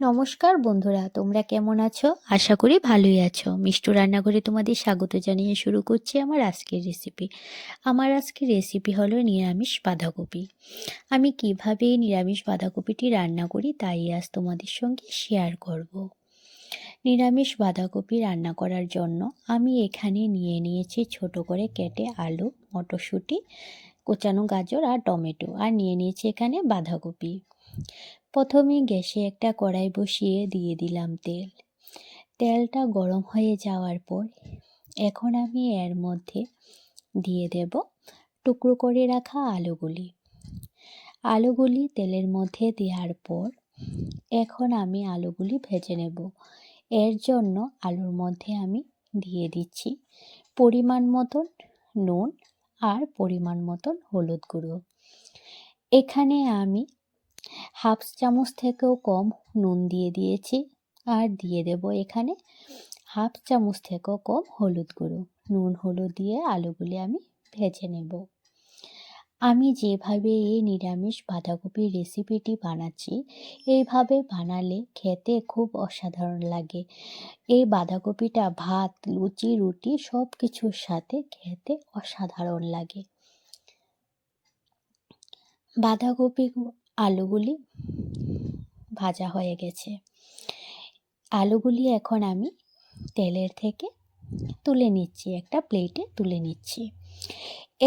নমস্কার বন্ধুরা, তোমরা কেমন আছো? আশা করি ভালোই আছো। মিষ্টু রান্নাঘরে তোমাদের স্বাগত জানিয়ে শুরু করছি আমার আজকের রেসিপি। আমার আজকের রেসিপি হলো নিরামিষ বাঁধাকপি। আমি কিভাবে এই নিরামিষ বাঁধাকপিটি রান্না করি তাই আজ তোমাদের সঙ্গে শেয়ার করব। নিরামিষ বাঁধাকপি রান্না করার জন্য আমি এখানে নিয়ে নিয়েছি ছোট করে কেটে আলু, মটরশুঁটি, কোচানো গাজর আর টমেটো, আর নিয়ে নিয়েছি এখানে বাঁধাকপি। প্রথমে গ্যাসে একটা কড়াই বসিয়ে দিয়ে দিলাম তেল। তেলটা গরম হয়ে যাওয়ার পর এখন আমি এর মধ্যে দিয়ে দেব টুকরো করে রাখা আলুগুলি। আলুগুলি তেলের মধ্যে দেওয়ার পর এখন আমি আলুগুলি ভেজে নেব। এর জন্য আলুর মধ্যে আমি দিয়ে দিচ্ছি পরিমাণ মতন নুন আর পরিমাণ মতন হলুদ গুঁড়ো। এখানে আমি হাফ চামচ থেকেও কম নুন দিয়ে দিয়েছি, আর দিয়ে দেব এখানে হাফ চামচ থেকেও কম হলুদ গুঁড়ো। নুন হলুদ দিয়ে আলুগুলি আমি ভেজে নেব। আমি যেভাবে এই নিরামিষ বাঁধাকপির রেসিপিটি বানাচ্ছি, এইভাবে বানালে খেতে খুব অসাধারণ লাগে। এই বাঁধাকপিটা ভাত, লুচি, রুটি সব কিছুর সাথে খেতে অসাধারণ লাগে। বাঁধাকপি আলুগুলি ভাজা হয়ে গেছে। আলুগুলি এখন আমি তেলের থেকে তুলে নিচ্ছি, একটা প্লেটে তুলে নিচ্ছি।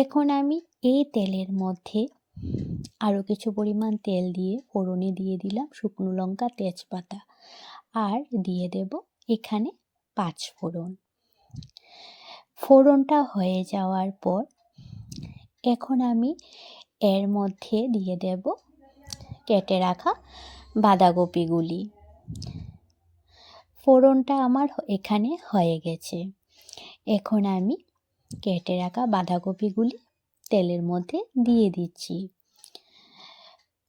এখন আমি এই তেলের মধ্যে আরও কিছু পরিমাণ তেল দিয়ে ফোড়নে দিয়ে দিলাম শুকনো লঙ্কা, তেজপাতা, আর দিয়ে দেব এখানে 5 ফোড়ন। ফোড়নটা হয়ে যাওয়ার পর এখন আমি এর মধ্যে দিয়ে দেব কেটে রাখা বাঁধাকপিগুলি। ফোড়নটা আমার এখানে হয়ে গেছে। এখন আমি কেটে রাখা বাঁধাকপিগুলি তেলের মধ্যে দিয়ে দিচ্ছি।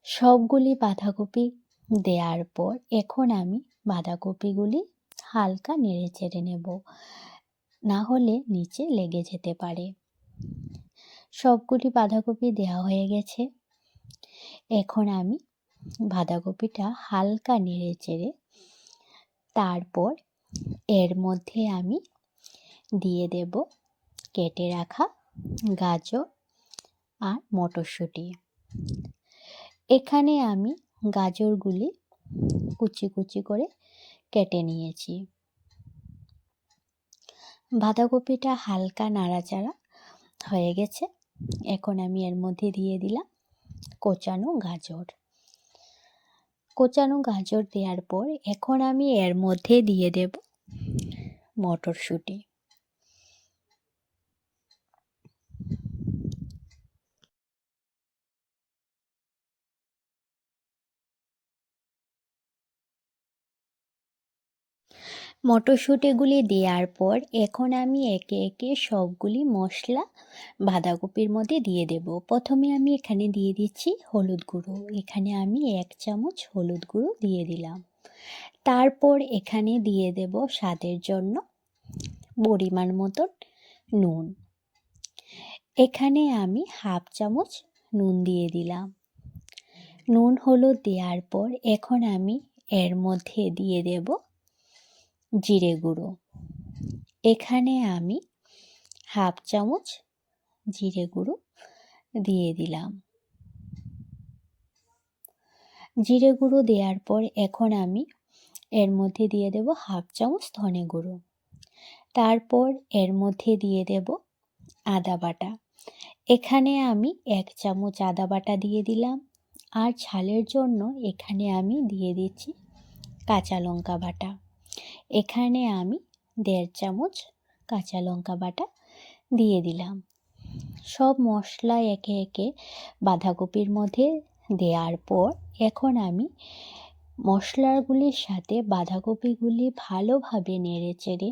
সবগুলি বাঁধাকপি দেওয়ার পর এখন আমি বাঁধাকপিগুলি হালকা নেড়ে চেড়ে নেব, না হলে নিচে লেগে যেতে পারে। সবগুলি বাঁধাকপি দেওয়া হয়ে গেছে। এখন আমি বাঁধাকপিটা হালকা নেড়ে চেড়ে তারপর এর মধ্যে আমি দিয়ে দেব কেটে রাখা গাজর আর মটরশুঁটি। এখানে আমি গাজরগুলি কুচি কুচি করে কেটে নিয়েছি। বাঁধাকপিটা হালকা নাড়াচাড়া হয়ে গেছে। এখন আমি এর মধ্যে দিয়ে দিলাম কোচানো গাজর। কোচানো গাজর দেওয়ার পর এখন আমি এর মধ্যে দিয়ে দেব মটরশুঁটি। মটরশুঁটিগুলি দেওয়ার পর এখন আমি একে একে সবগুলি মশলা বাঁধাকপির মধ্যে দিয়ে দেব। প্রথমে আমি এখানে দিয়ে দিচ্ছি হলুদ গুঁড়ো। এখানে আমি 1 চামচ হলুদ গুঁড়ো দিয়ে দিলাম। তারপর এখানে দিয়ে দেব স্বাদের জন্য পরিমাণ মতন নুন। এখানে আমি হাফ চামচ নুন দিয়ে দিলাম। নুন হলুদ দেওয়ার পর এখন আমি এর মধ্যে দিয়ে দেব জিরে গুঁড়ো। এখানে আমি হাফ চামচ জিরে গুঁড়ো দিয়ে দিলাম। জিরে গুঁড়ো দেওয়ার পর এখন আমি এর মধ্যে দিয়ে দেব হাফ চামচ ধনে গুঁড়ো। তারপর এর মধ্যে দিয়ে দেব আদা বাটা। এখানে আমি 1 চামচ আদা বাটা দিয়ে দিলাম। আর ঝালের জন্য এখানে আমি দিয়ে দিচ্ছি কাঁচা লঙ্কা বাটা। এখানে আমি 1.5 চামচ কাঁচা লঙ্কা বাটা দিয়ে দিলাম। সব মশলা একে একে বাঁধাকপির মধ্যে দেওয়ার পর এখন আমি মশলাগুলির সাথে বাঁধাকপিগুলি ভালোভাবে নেড়ে চেড়ে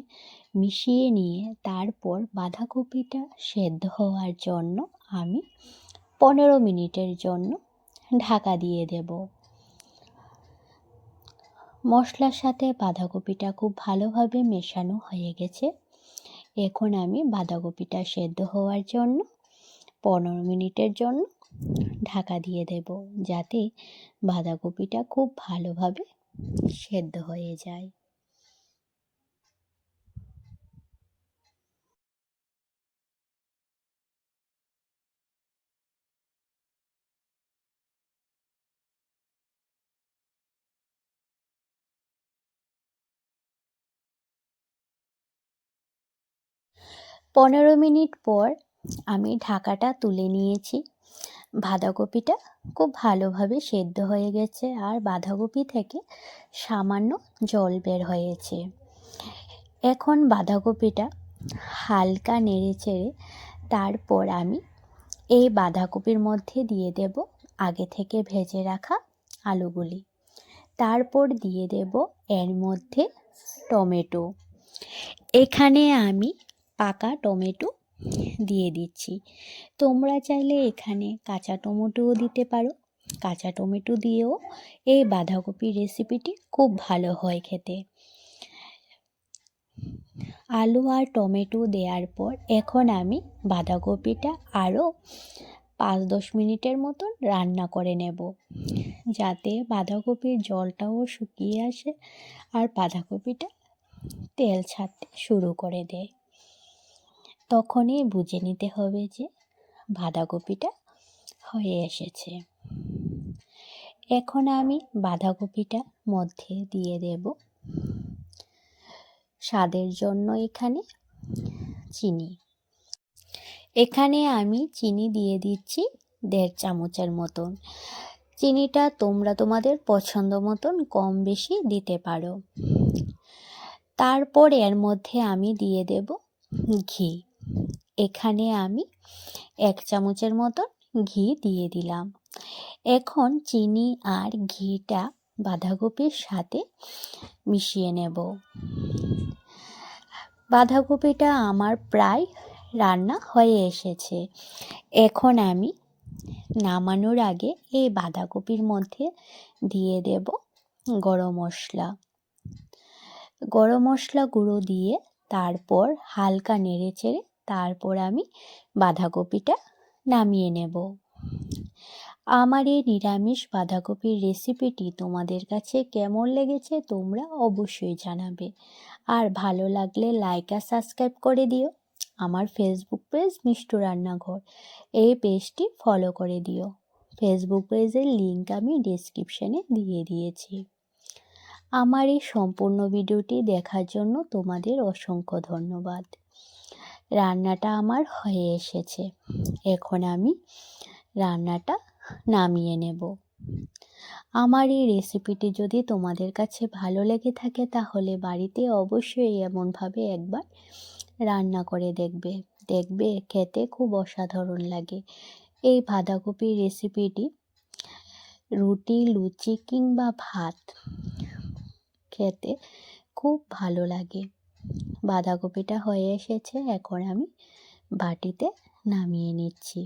মিশিয়ে নিয়ে তারপর বাঁধাকপিটা সেদ্ধ হওয়ার জন্য আমি 15 মিনিটের জন্য ঢাকা দিয়ে দেব। মশলার সাথে বাঁধাকপিটা খুব ভালোভাবে মেশানো হয়ে গেছে। এখন আমি বাঁধাকপিটা সেদ্ধ হওয়ার জন্য 15 মিনিটের জন্য ঢাকা দিয়ে দেব, যাতে বাঁধাকপিটা খুব ভালোভাবে সেদ্ধ হয়ে যায়। পনেরো মিনিট পর আমি ঢাকাটা তুলে নিয়েছি। বাঁধাকপিটা খুব ভালোভাবে সেদ্ধ হয়ে গেছে আর বাঁধাকপি থেকে সামান্য জল বের হয়েছে। এখন বাঁধাকপিটা হালকা নেড়েচেড়ে তারপর আমি এই বাঁধাকপির মধ্যে দিয়ে দেব আগে থেকে ভেজে রাখা আলুগুলি। তারপর দিয়ে দেব এর মধ্যে টমেটো। এখানে আমি পাকা টমেটো দিয়ে দিচ্ছি। তোমরা চাইলে এখানে কাঁচা টমেটোও দিতে পারো। কাঁচা টমেটো দিয়েও এই বাঁধাকপির রেসিপিটি খুব ভালো হয় খেতে। আলু আর টমেটো দেওয়ার পর এখন আমি বাঁধাকপিটা আরও 5-10 মিনিটের মতন রান্না করে নেব, যাতে বাঁধাকপির জলটাও শুকিয়ে আসে আর বাঁধাকপিটা তেল ছাড়তে শুরু করে দেয়। তখনই বুঝে নিতে হবে যে বাঁধাকপিটা হয়ে এসেছে। এখন আমি বাঁধাকপিটার মধ্যে দিয়ে দেব স্বাদের জন্য এখানে চিনি। এখানে আমি চিনি দিয়ে দিচ্ছি 1.5 চামচের মতন। চিনিটা তোমরা তোমাদের পছন্দ মতন কম বেশি দিতে পারো। তারপর এর মধ্যে আমি দিয়ে দেব ঘি। এখানে আমি 1 চামচের মতন ঘি দিয়ে দিলাম। এখন চিনি আর ঘিটা বাঁধাকপির সাথে মিশিয়ে নেব। বাঁধাকপিটা আমার প্রায় রান্না হয়ে এসেছে। এখন আমি নামানোর আগে এই বাঁধাকপির মধ্যে দিয়ে দেব গরম মশলা। গরম মশলা গুঁড়ো দিয়ে তারপর হালকা নেড়েচেড়ে তারপর আমি বাঁধাকপিটা নামিয়ে নেব। আমার এই নিরামিষ বাঁধাকপির রেসিপিটি তোমাদের কাছে কেমন লেগেছে তোমরা অবশ্যই জানাবে। আর ভালো লাগলে লাইক আর সাবস্ক্রাইব করে দিও। আমার ফেসবুক পেজ মিষ্টু রান্নাঘর, এই পেজটি ফলো করে দিও। ফেসবুক পেজের লিঙ্ক আমি ডেসক্রিপশানে দিয়ে দিয়েছি। আমার এই সম্পূর্ণ ভিডিওটি দেখার জন্য তোমাদের অসংখ্য ধন্যবাদ। রান্নাটা আমার হয়ে এসেছে। এখন আমি রান্নাটা নামিয়ে নেব। আমার এই রেসিপিটি যদি তোমাদের কাছে ভালো লেগে থাকে তাহলে বাড়িতে অবশ্যই এমনভাবে একবার রান্না করে দেখবে খেতে খুব অসাধারণ লাগে। এই বাঁধাকপির রেসিপিটি রুটি, লুচি কিংবা ভাত খেতে খুব ভালো লাগে। বাঁধাকপিটা হয়ে এসেছে, এখন আমি বাটিতে নামিয়ে নিচ্ছি।